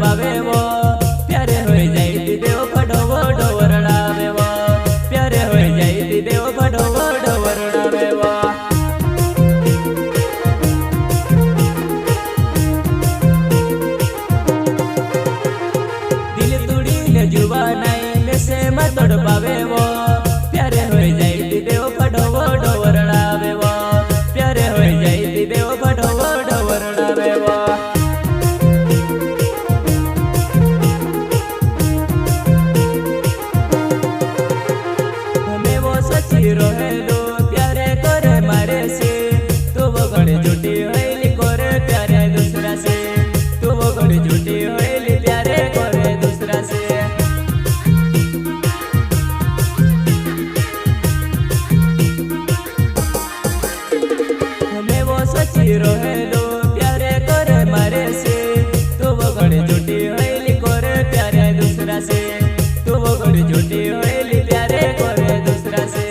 पावे वो प्यारे हो जाई देव फडो डोवरडावे वो प्यारे हो जाई देव फडो डोवरडावे वो दिल तुड़ी ने जुवा नहीं में से मत तोड़ पावे वो प्यारे हो जाई देव फडो डोवरडावे वो प्यारे हो जाई देव फडो डोवरडावे वो रोहेलो प्यारे करे मारे से तू वो घड़ी झूठी होइली करे प्यारे दूसरा से तू वो घड़ी झूठी होइली प्यारे करे दूसरा से हमें वो सच्ची रोहेलो प्यारे करे मारे से तू वो घड़ी झूठी होइली करे प्यारे दूसरा से तू वो घड़ी झूठी होइली प्यारे करे दूसरा से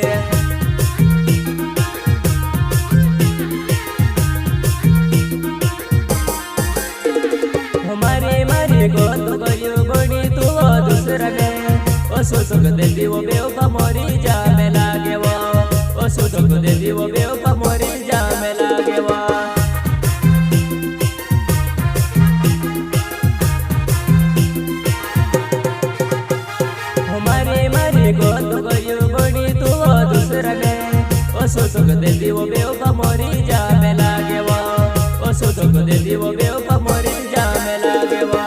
गोद गयो बड़ी तू दूसरा ने ओ सुख देती वो बेवफा मोरी जामे लागे वो ओ सुख देती वो बेवफा मोरी जामे लागे वो हमारी गोद गयो बड़ी तू दूसरा ने ओ सुख देती वो बेवफा मोरी जामे लागे वो ओ सुख देती वो बेवफा मोरी जामे लागे वो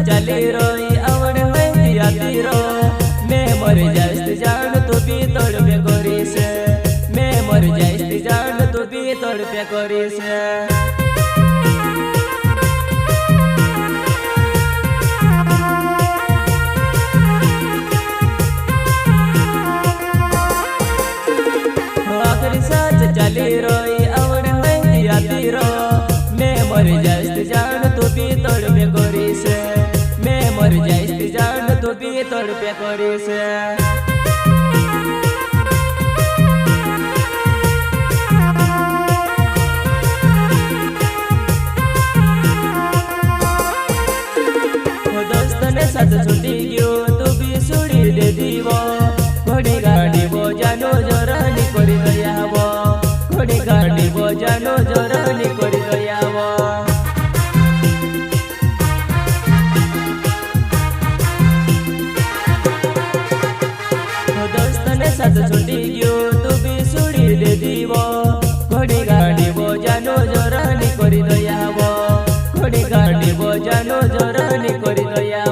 चली रोई अवण होती आती रो मैं मर जाइस जान तू भी तोड़ पे करी से मैं मर जाइस जान तू भी तोड़ पे करी से आखिरी साथ चली रोई अवण होती आती रो मैं मर जाइस जान तू भी तोड़ पे करी से मर जाइस जान तू भी तोड़ पे करी से दोस्त ने साथ छुट्टी गयो तू भी सुड़ी दे दीवो घोड़ी गाड़ी वो जानो जोरानी करी दया वो घोड़ी गाड़ी वो जानो जोरानी करी दया वो साथ छुट्टी गयो तू भी सुड़ी दे दीवो घोड़ी गाड़ी वो जानो जोरानी करी दया वो घोड़ी गाड़ी वो जानो जोरानी करी दया।